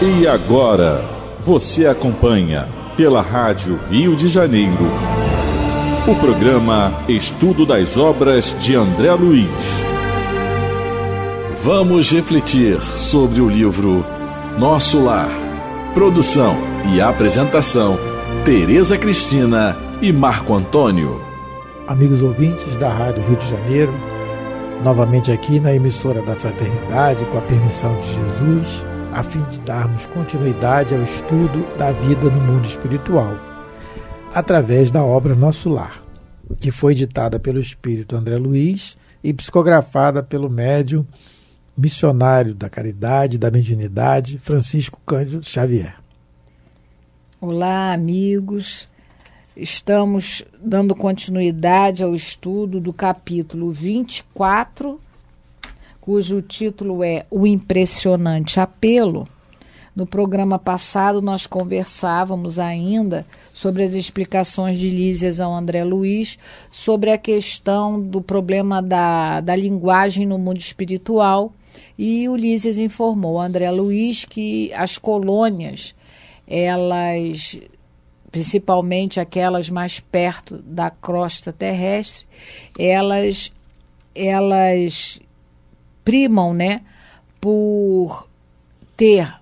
E agora, você acompanha pela Rádio Rio de Janeiro o programa Estudo das Obras de André Luiz. Vamos refletir sobre o livro Nosso Lar. Produção e apresentação, Tereza Cristina e Marco Antônio. Amigos ouvintes da Rádio Rio de Janeiro, novamente aqui na emissora da Fraternidade, com a permissão de Jesus, a fim de darmos continuidade ao estudo da vida no mundo espiritual, através da obra Nosso Lar, que foi ditada pelo Espírito André Luiz e psicografada pelo médium missionário da caridade e da mediunidade, Francisco Cândido Xavier. Olá, amigos. Estamos dando continuidade ao estudo do capítulo 24, cujo título é O Impressionante Apelo. No programa passado, nós conversávamos ainda sobre as explicações de Lísias ao André Luiz sobre a questão do problema da linguagem no mundo espiritual, e o Lísias informou ao André Luiz que as colônias, elas, principalmente aquelas mais perto da crosta terrestre, elas primam, né, por ter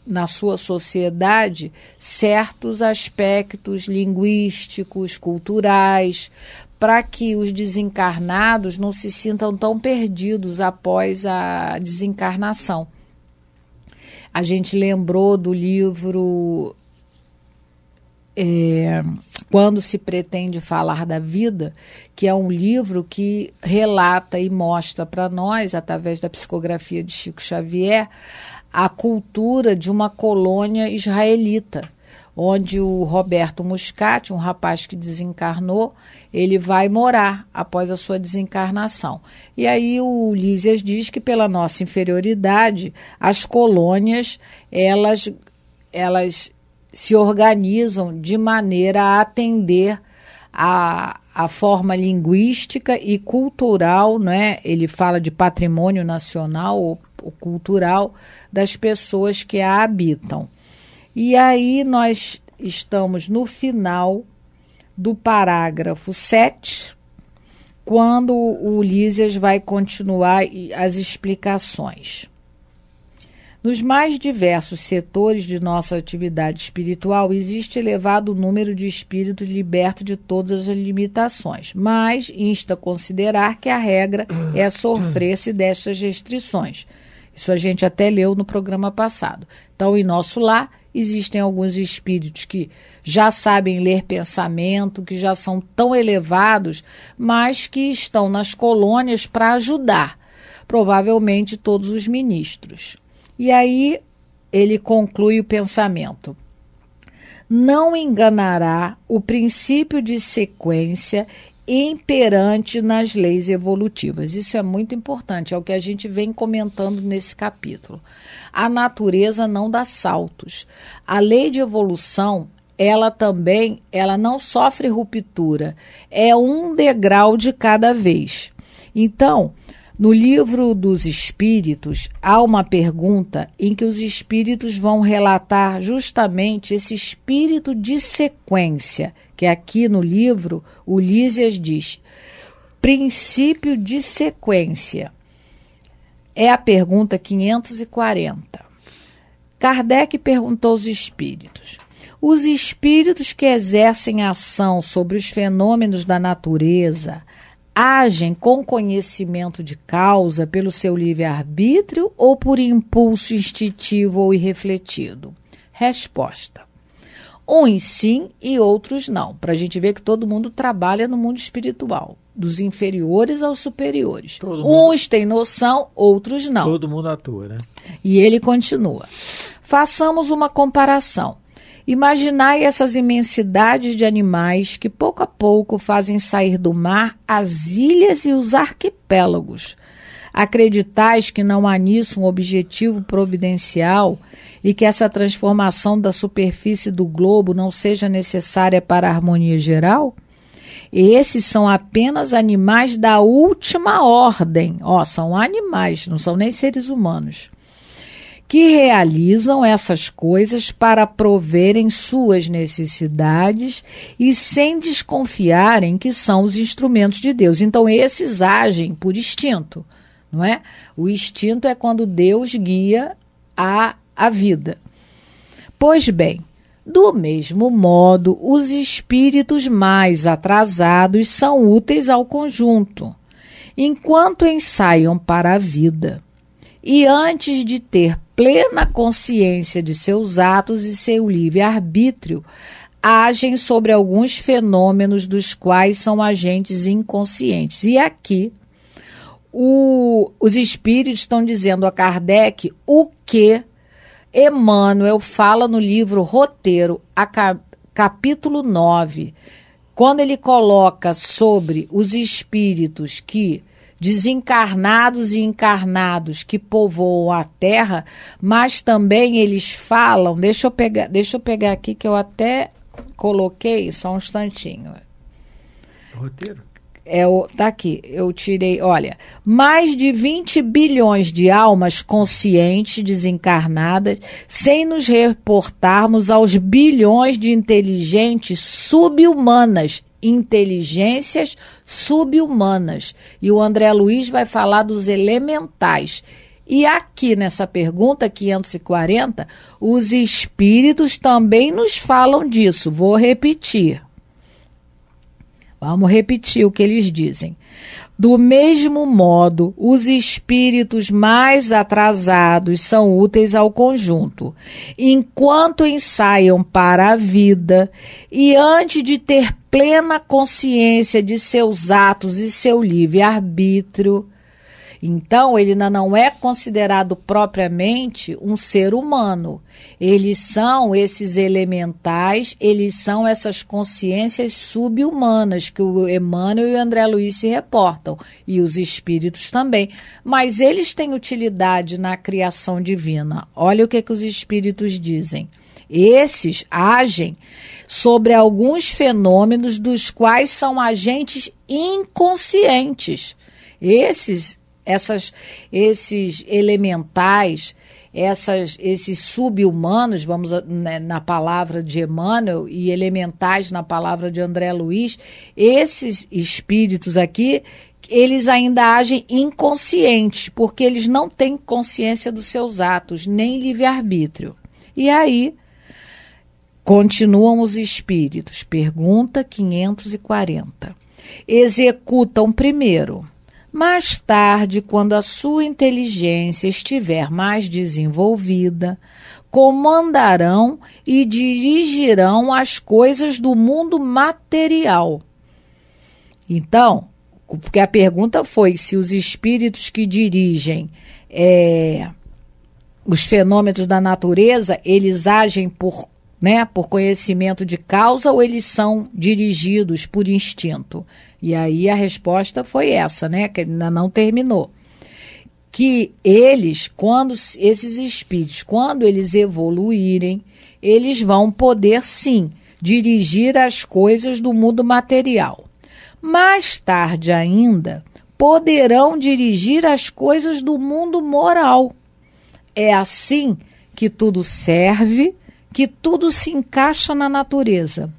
na sua sociedade certos aspectos linguísticos, culturais, para que os desencarnados não se sintam tão perdidos após a desencarnação. A gente lembrou do livro Quando se Pretende Falar da Vida, que é um livro que relata e mostra para nós, através da psicografia de Chico Xavier, a cultura de uma colônia israelita, onde o Roberto Muscati, um rapaz que desencarnou, ele vai morar após a sua desencarnação. E aí o Lísias diz que pela nossa inferioridade, as colônias, elas se organizam de maneira a atender a forma linguística e cultural, né? Ele fala de patrimônio nacional ou cultural das pessoas que a habitam. E aí nós estamos no final do parágrafo 7, quando o Lísias vai continuar as explicações. Nos mais diversos setores de nossa atividade espiritual, existe elevado número de espíritos libertos de todas as limitações, mas insta a considerar que a regra é sofrer-se destas restrições. Isso a gente até leu no programa passado. Então, em nosso lar, existem alguns espíritos que já sabem ler pensamento, que já são tão elevados, mas que estão nas colônias para ajudar, provavelmente todos os ministros. E aí ele conclui o pensamento. Não enganará o princípio de sequência imperante nas leis evolutivas. Isso é muito importante, é o que a gente vem comentando nesse capítulo. A natureza não dá saltos. A lei de evolução, ela não sofre ruptura, é um degrau de cada vez. Então, no livro dos Espíritos, há uma pergunta em que os Espíritos vão relatar justamente esse espírito de sequência, que aqui no livro o Lísias diz, princípio de sequência. É a pergunta 540. Kardec perguntou aos Espíritos: os Espíritos que exercem ação sobre os fenômenos da natureza agem com conhecimento de causa pelo seu livre-arbítrio ou por impulso instintivo ou irrefletido? Resposta: uns sim e outros não. Para a gente ver que todo mundo trabalha no mundo espiritual, dos inferiores aos superiores. Uns têm noção, outros não. Todo mundo atua, né? E ele continua. Façamos uma comparação. Imaginai essas imensidades de animais que pouco a pouco fazem sair do mar as ilhas e os arquipélagos. Acreditais que não há nisso um objetivo providencial e que essa transformação da superfície do globo não seja necessária para a harmonia geral? Esses são apenas animais da última ordem. São animais, não são nem seres humanos. que realizam essas coisas para proverem suas necessidades e sem desconfiarem que são os instrumentos de Deus. Então, esses agem por instinto, não é? O instinto é quando Deus guia a vida. Pois bem, do mesmo modo, os espíritos mais atrasados são úteis ao conjunto, enquanto ensaiam para a vida. E antes de ter plena consciência de seus atos e seu livre-arbítrio, agem sobre alguns fenômenos dos quais são agentes inconscientes. E aqui, os espíritos estão dizendo a Kardec o que Emmanuel fala no livro Roteiro, capítulo 9, quando ele coloca sobre os espíritos que desencarnados e encarnados que povoam a Terra, mas também eles falam, deixa eu pegar aqui que eu até coloquei, só um instantinho. Roteiro? Tá aqui, eu tirei, olha, mais de 20 bilhões de almas conscientes desencarnadas, sem nos reportarmos aos bilhões de inteligentes subhumanas, inteligências subhumanas. E o André Luiz vai falar dos elementais. E aqui nessa pergunta 540, os espíritos também nos falam disso. Vou repetir. Vamos repetir o que eles dizem. Do mesmo modo, os espíritos mais atrasados são úteis ao conjunto, enquanto ensaiam para a vida e antes de ter plena consciência de seus atos e seu livre-arbítrio. Então, ele ainda não é considerado propriamente um ser humano. Eles são esses elementais, eles são essas consciências subhumanas que o Emmanuel e o André Luiz se reportam, e os espíritos também. Mas eles têm utilidade na criação divina. Olha o que os espíritos dizem. Esses agem sobre alguns fenômenos dos quais são agentes inconscientes. Esses elementais, esses sub-humanos, vamos na palavra de Emmanuel, e elementais na palavra de André Luiz, esses espíritos aqui, eles ainda agem inconscientes, porque eles não têm consciência dos seus atos, nem livre-arbítrio. E aí, continuam os espíritos. Pergunta 540. Executam primeiro. Mais tarde, quando a sua inteligência estiver mais desenvolvida, comandarão e dirigirão as coisas do mundo material. Então, porque a pergunta foi se os espíritos que dirigem os fenômenos da natureza, eles agem por conhecimento de causa ou eles são dirigidos por instinto? E aí a resposta foi essa, que ainda não terminou. Que esses espíritos, quando eles evoluírem, eles vão poder, sim, dirigir as coisas do mundo material. Mais tarde ainda, poderão dirigir as coisas do mundo moral. É assim que tudo serve, que tudo se encaixa na natureza.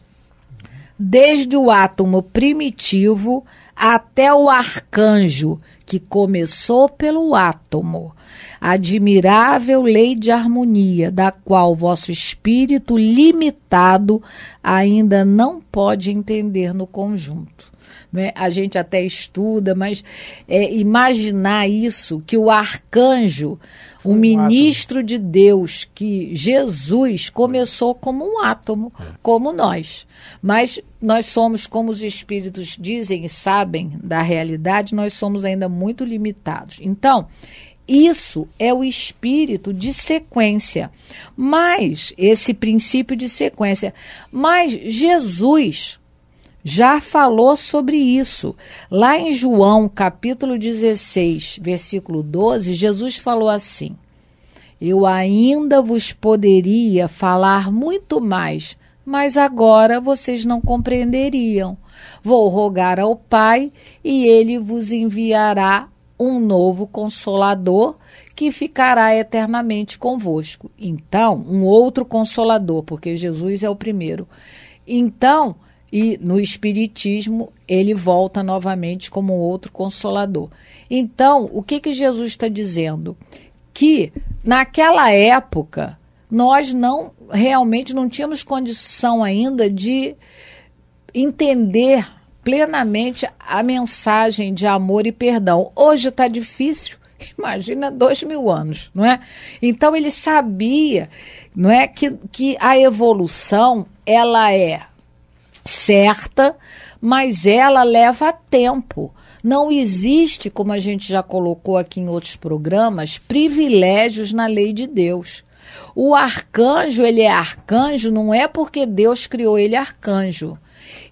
Desde o átomo primitivo até o arcanjo, que começou pelo átomo. Admirável lei de harmonia, da qual vosso espírito limitado ainda não pode entender no conjunto. A gente até estuda, mas imaginar isso, que o arcanjo, o ministro de Deus, que Jesus começou como um átomo, como nós. Mas nós somos, como os espíritos dizem e sabem da realidade, nós somos ainda muito limitados. Então, isso é o espírito de sequência. Mas, esse princípio de sequência. Mas Jesus já falou sobre isso. Lá em João, capítulo 16, versículo 12, Jesus falou assim: eu ainda vos poderia falar muito mais, mas agora vocês não compreenderiam. Vou rogar ao Pai e ele vos enviará um novo Consolador que ficará eternamente convosco. Então, um outro Consolador, porque Jesus é o primeiro. Então, e no Espiritismo, ele volta novamente como outro Consolador. Então, o que Jesus está dizendo? Que naquela época, nós realmente não tínhamos condição ainda de entender plenamente a mensagem de amor e perdão. Hoje está difícil, imagina 2000 anos, não é? Então ele sabia, não é, que a evolução ela é certa, mas ela leva tempo. Não existe, como a gente já colocou aqui em outros programas, privilégios na lei de Deus. O arcanjo, ele é arcanjo não é porque Deus criou ele arcanjo.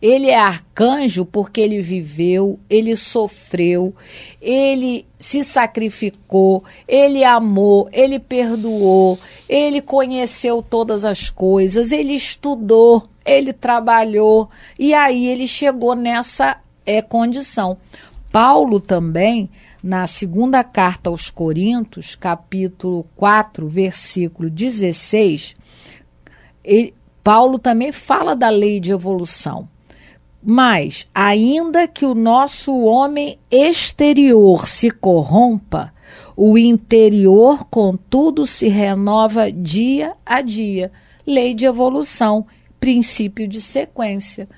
Ele é arcanjo porque ele viveu, ele sofreu, ele se sacrificou, ele amou, ele perdoou, ele conheceu todas as coisas, ele estudou, ele trabalhou e aí ele chegou nessa condição. Paulo também, na segunda carta aos Coríntios, capítulo 4, versículo 16, Paulo também fala da lei de evolução. Mas, ainda que o nosso homem exterior se corrompa, o interior, contudo, se renova dia a dia. Lei de evolução, princípio de sequência.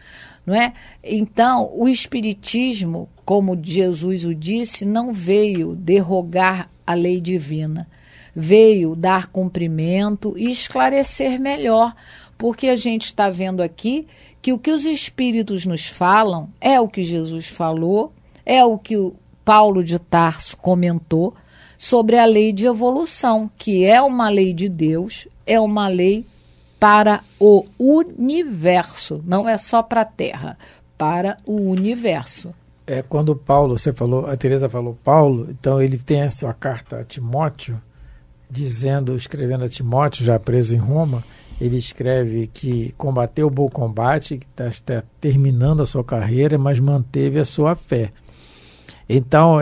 Não é? Então, o Espiritismo, como Jesus o disse, não veio derrogar a lei divina. Veio dar cumprimento e esclarecer melhor, porque a gente está vendo aqui que o que os Espíritos nos falam é o que Jesus falou, é o que o Paulo de Tarso comentou sobre a lei de evolução, que é uma lei de Deus, é uma lei para o universo, não é só para a Terra, para o universo. Quando Paulo, você falou, a Teresa falou Paulo, então ele tem a sua carta a Timóteo, escrevendo a Timóteo, já preso em Roma, ele escreve que combateu o bom combate, que está terminando a sua carreira, mas manteve a sua fé. Então,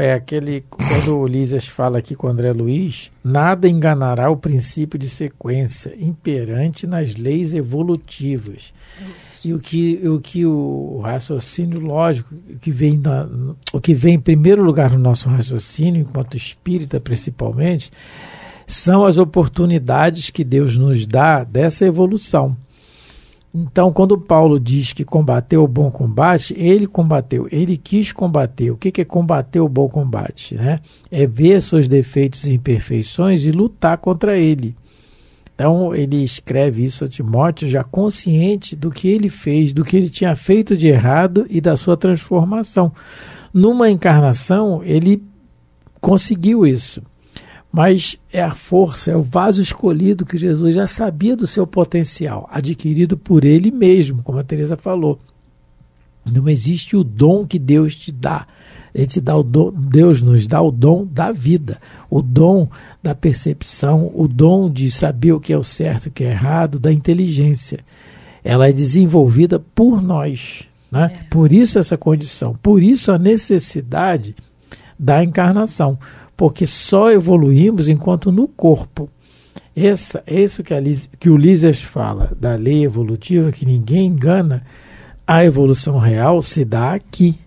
quando o Lísias fala aqui com o André Luiz, nada enganará o princípio de sequência imperante nas leis evolutivas. Isso. E o que o raciocínio lógico, o que vem em primeiro lugar no nosso raciocínio, enquanto espírita principalmente, são as oportunidades que Deus nos dá dessa evolução. Então, quando Paulo diz que combateu o bom combate, ele combateu, ele quis combater. O que é combater o bom combate? Né? É ver seus defeitos e imperfeições e lutar contra ele. Então, ele escreve isso a Timóteo já consciente do que ele fez, do que ele tinha feito de errado e da sua transformação. Numa encarnação, ele conseguiu isso. Mas é a força, é o vaso escolhido que Jesus já sabia do seu potencial, adquirido por ele mesmo, como a Teresa falou. Não existe o dom que Deus te dá. Ele te dá o dom, Deus nos dá o dom da vida, o dom da percepção, o dom de saber o que é o certo e o que é errado, da inteligência. Ela é desenvolvida por nós, né? Por isso essa condição, por isso a necessidade da encarnação. Porque só evoluímos enquanto no corpo. Isso que o Lísias fala da lei evolutiva, que ninguém engana, a evolução real se dá aqui.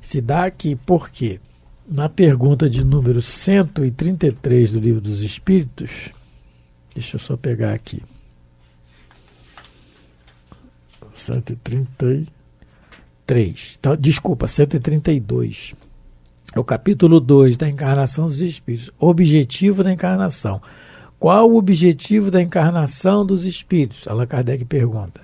Se dá aqui por quê? Na pergunta de número 133 do Livro dos Espíritos, deixa eu só pegar aqui. 133. Então, desculpa, 132. É o capítulo 2 da encarnação dos espíritos. Objetivo da encarnação. Qual o objetivo da encarnação dos espíritos? Allan Kardec pergunta.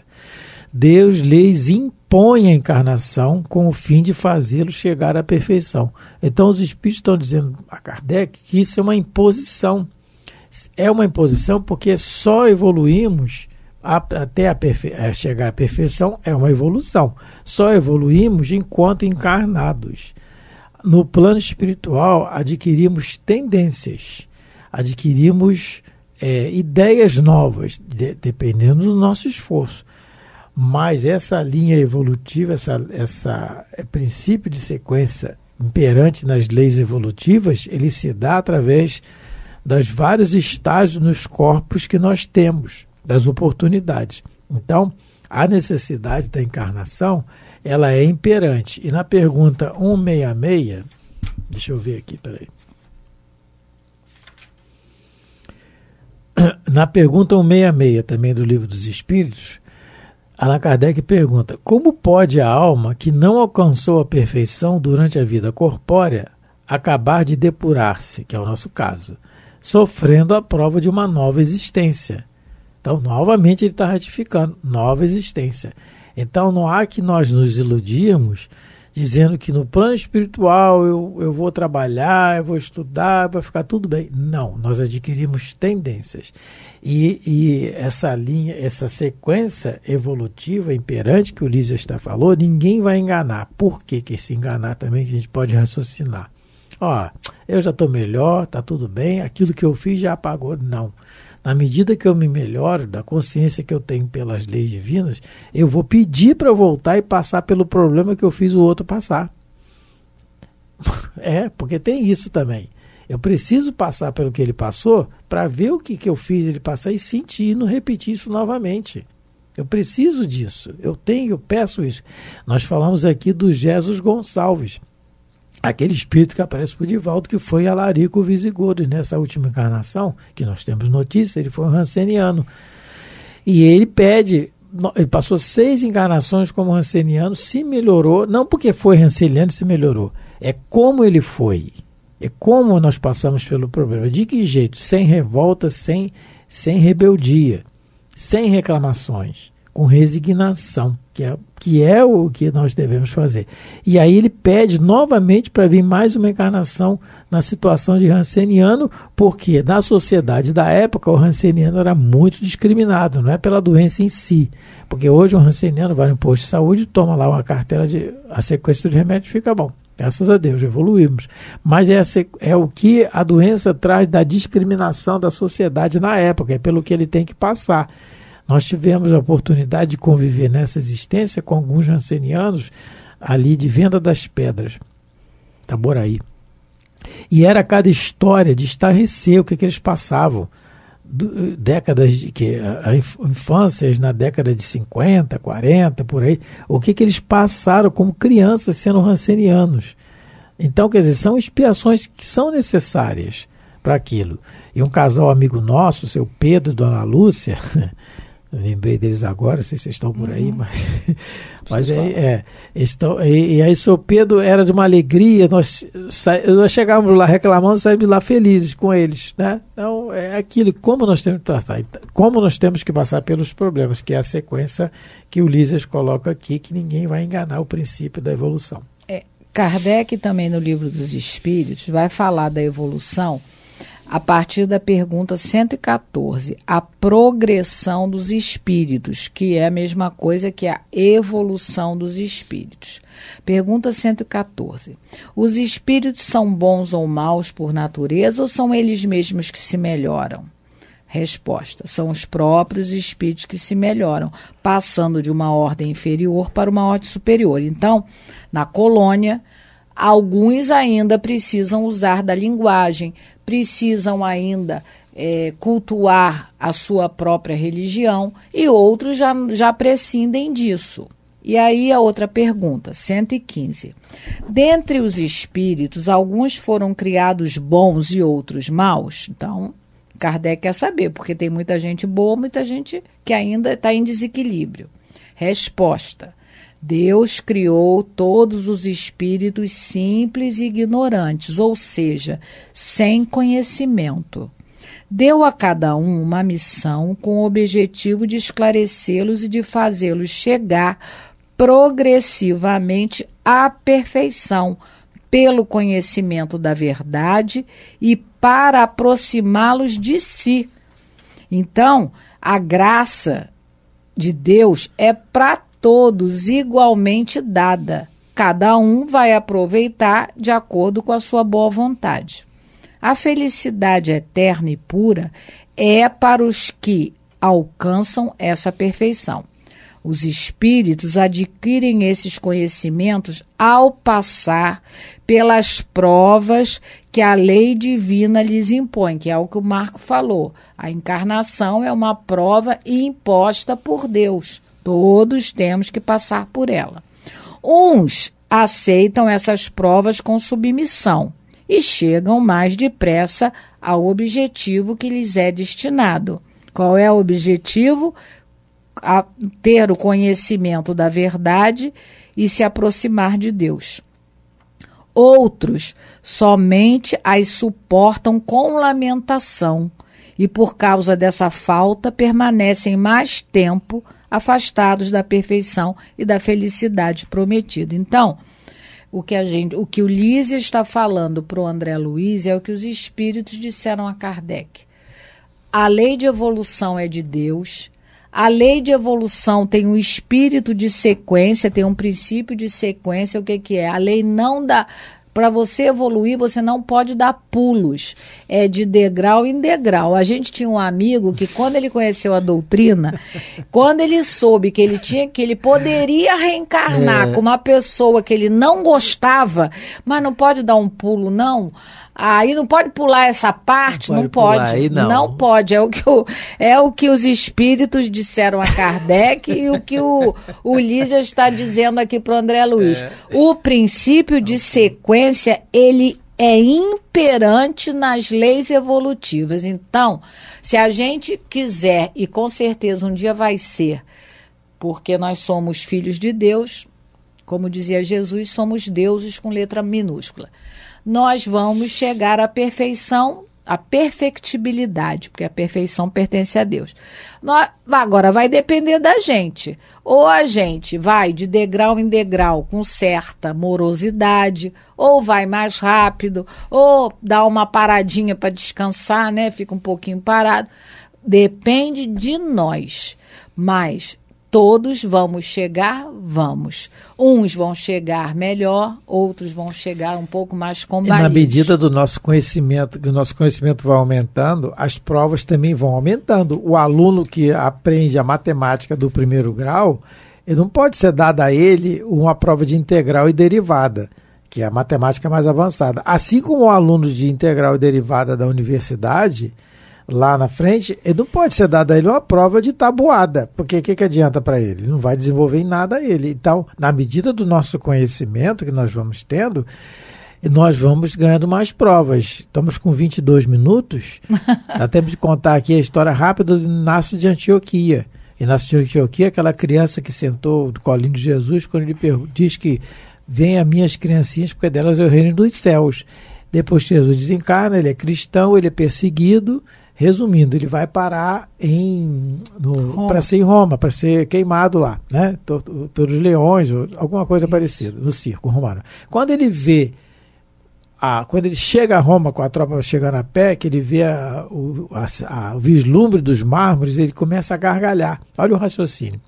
Deus lhes impõe a encarnação com o fim de fazê-los chegar à perfeição. Então os espíritos estão dizendo a Kardec que isso é uma imposição. É uma imposição porque só evoluímos até chegar à perfeição, é uma evolução. Só evoluímos enquanto encarnados. No plano espiritual, adquirimos tendências, adquirimos ideias novas, dependendo do nosso esforço. Mas essa linha evolutiva, esse princípio de sequência imperante nas leis evolutivas, ele se dá através dos vários estágios nos corpos que nós temos, das oportunidades. Então, a necessidade da encarnação, ela é imperante. E na pergunta 166, deixa eu ver aqui, peraí. Na pergunta 166 também do Livro dos Espíritos, Allan Kardec pergunta: como pode a alma que não alcançou a perfeição durante a vida corpórea acabar de depurar-se, que é o nosso caso, sofrendo a prova de uma nova existência? Então, novamente, ele está ratificando, nova existência. Então, não há que nós nos iludirmos dizendo que no plano espiritual eu vou trabalhar, eu vou estudar, vai ficar tudo bem. Não, nós adquirimos tendências. E essa linha, essa sequência evolutiva imperante que o Lísias falou, ninguém vai enganar. Por que se enganar também, que a gente pode raciocinar? Ó, eu já estou melhor, está tudo bem, aquilo que eu fiz já apagou. Não. Na medida que eu me melhoro, da consciência que eu tenho pelas leis divinas, eu vou pedir para eu voltar e passar pelo problema que eu fiz o outro passar. Porque tem isso também. Eu preciso passar pelo que ele passou para ver o que eu fiz ele passar e sentir e não repetir isso novamente. Eu preciso disso. Eu peço isso. Nós falamos aqui do Jesus Gonçalves, aquele espírito que aparece por Divaldo, que foi Alarico Visigodo. E nessa última encarnação, que nós temos notícia, ele foi um ranceniano. E ele ele passou 6 encarnações como ranceniano, se melhorou, não porque foi ranceniano se melhorou, é como ele foi. É como nós passamos pelo problema. De que jeito? Sem revolta, sem rebeldia, sem reclamações, com resignação, que é o que nós devemos fazer. E aí ele pede novamente para vir mais uma encarnação na situação de ranceniano, porque na sociedade da época o ranceniano era muito discriminado, não é pela doença em si, porque hoje o ranceniano vai no posto de saúde, toma lá uma cartela a sequência de remédio e fica bom. Graças a Deus, evoluímos. Mas é o que a doença traz da discriminação da sociedade na época, é pelo que ele tem que passar. Nós tivemos a oportunidade de conviver nessa existência com alguns rancenianos ali de Venda das Pedras, Itaboraí. E era cada história de estarrecer o que eles passavam. Infâncias na década de 50, 40, por aí, o que eles passaram como crianças sendo rancenianos. Então, quer dizer, são expiações que são necessárias para aquilo. E um casal amigo nosso, seu Pedro e Dona Lúcia, eu lembrei deles agora, não sei se vocês estão por aí, mas e aí seu Pedro era de uma alegria, nós chegávamos lá reclamando, saímos lá felizes com eles, né? Então é aquilo, como nós temos que tratar, como nós temos que passar pelos problemas, que é a sequência que o Lísias coloca aqui, que ninguém vai enganar o princípio da evolução. Kardec também no Livro dos Espíritos vai falar da evolução a partir da pergunta 114, a progressão dos espíritos, que é a mesma coisa que a evolução dos espíritos. Pergunta 114. Os espíritos são bons ou maus por natureza ou são eles mesmos que se melhoram? Resposta: são os próprios espíritos que se melhoram, passando de uma ordem inferior para uma ordem superior. Então, na colônia, alguns ainda precisam usar da linguagem, precisam ainda cultuar a sua própria religião e outros já prescindem disso. E aí a outra pergunta, 115. Dentre os espíritos, alguns foram criados bons e outros maus? Então, Kardec quer saber, porque tem muita gente boa, muita gente que ainda está em desequilíbrio. Resposta: Deus criou todos os espíritos simples e ignorantes, ou seja, sem conhecimento. Deu a cada um uma missão com o objetivo de esclarecê-los e de fazê-los chegar progressivamente à perfeição, pelo conhecimento da verdade e para aproximá-los de si. Então, a graça de Deus é para todos igualmente dada. Cada um vai aproveitar de acordo com a sua boa vontade. A felicidade eterna e pura é para os que alcançam essa perfeição. Os espíritos adquirem esses conhecimentos ao passar pelas provas que a lei divina lhes impõe, que é o que o Marco falou. A encarnação é uma prova imposta por Deus. Todos temos que passar por ela. Uns aceitam essas provas com submissão e chegam mais depressa ao objetivo que lhes é destinado. Qual é o objetivo? A ter o conhecimento da verdade e se aproximar de Deus. Outros somente as suportam com lamentação e, por causa dessa falta, permanecem mais tempo afastados da perfeição e da felicidade prometida. Então, o que o Lísias está falando para o André Luiz é o que os espíritos disseram a Kardec. A lei de evolução é de Deus. A lei de evolução tem um espírito de sequência, tem um princípio de sequência. O que é? A lei não dá... Para você evoluir, você não pode dar pulos. É de degrau em degrau. A gente tinha um amigo que, quando ele conheceu a doutrina, quando ele soube que ele poderia reencarnar com uma pessoa que ele não gostava, mas não pode dar um pulo, não. Aí não pode pular essa parte, não pode. Aí, não pode. É o que os espíritos disseram a Kardec e o que o Lísias está dizendo aqui para o André Luiz. O princípio de sequência, ele é imperante nas leis evolutivas. Então, se a gente quiser, e com certeza um dia vai ser, porque nós somos filhos de Deus, como dizia Jesus, somos deuses com letra minúscula. Nós vamos chegar à perfeição, à perfectibilidade, porque a perfeição pertence a Deus. Agora, vai depender da gente. Ou a gente vai de degrau em degrau com certa morosidade, ou vai mais rápido, ou dá uma paradinha para descansar, né? Fica um pouquinho parado. Depende de nós. Mas todos vamos chegar, vamos. Uns vão chegar melhor, outros vão chegar um pouco mais combalidos. E na medida do nosso conhecimento, que o nosso conhecimento vai aumentando, as provas também vão aumentando. O aluno que aprende a matemática do primeiro grau, ele não pode ser dada a ele uma prova de integral e derivada, que é a matemática mais avançada. Assim como o aluno de integral e derivada da universidade, lá na frente, ele não pode ser dado a ele uma prova de tabuada, porque o que adianta para ele? Ele não vai desenvolver em nada ele. Então, na medida do nosso conhecimento que nós vamos tendo, nós vamos ganhando mais provas. Estamos com 22 minutos, dá tempo de contar aqui a história rápida do Inácio de Antioquia. Inácio de Antioquia, aquela criança que sentou do colinho de Jesus, quando ele diz que venham minhas criancinhas, porque delas é o reino dos céus. Depois Jesus desencarna, ele é cristão, ele é perseguido. Resumindo, ele vai parar para ser em Roma, para ser queimado lá, né? Pelos leões, ou alguma coisa parecida, no circo romano. Quando ele chega a Roma com a tropa chegando a pé, que ele vê o vislumbre dos mármores, ele começa a gargalhar. Olha o raciocínio.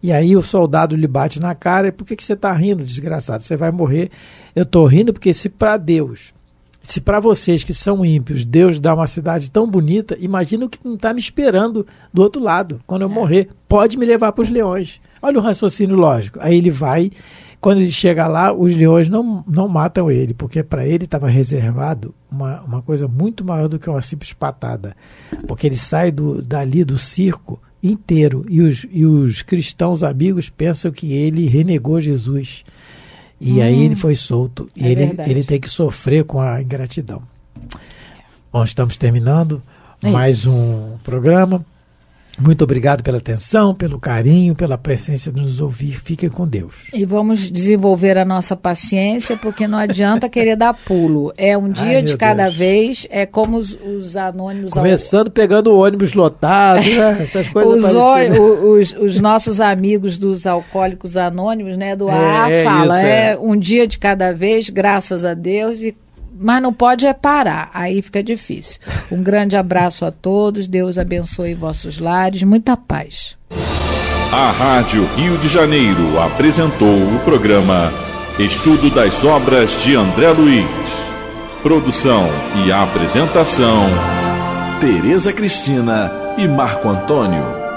E aí o soldado lhe bate na cara: por que você está rindo, desgraçado? Você vai morrer. Eu estou rindo porque se para vocês que são ímpios, Deus dá uma cidade tão bonita, imagina o que não está me esperando do outro lado, quando eu morrer. Pode me levar para os leões. Olha o raciocínio lógico. Aí ele vai, quando ele chega lá, os leões não matam ele, porque para ele estava reservado uma coisa muito maior do que uma simples patada. Porque ele sai dali do circo inteiro, e os cristãos amigos pensam que ele renegou Jesus. E aí ele foi solto. E ele tem que sofrer com a ingratidão. Bom, estamos terminando mais um programa. Muito obrigado pela atenção, pelo carinho, pela paciência de nos ouvir. Fiquem com Deus. E vamos desenvolver a nossa paciência, porque não adianta querer dar pulo. É um dia de cada vez, é como os anônimos... Começando pegando o ônibus lotado, né? Essas coisas os nossos amigos dos Alcoólicos Anônimos, né, do AA, fala, um dia de cada vez, graças a Deus, mas não pode parar, aí fica difícil. Um grande abraço a todos, Deus abençoe vossos lares, muita paz. A Rádio Rio de Janeiro apresentou o programa Estudo das Obras de André Luiz. Produção e apresentação, Tereza Cristina e Marco Antônio.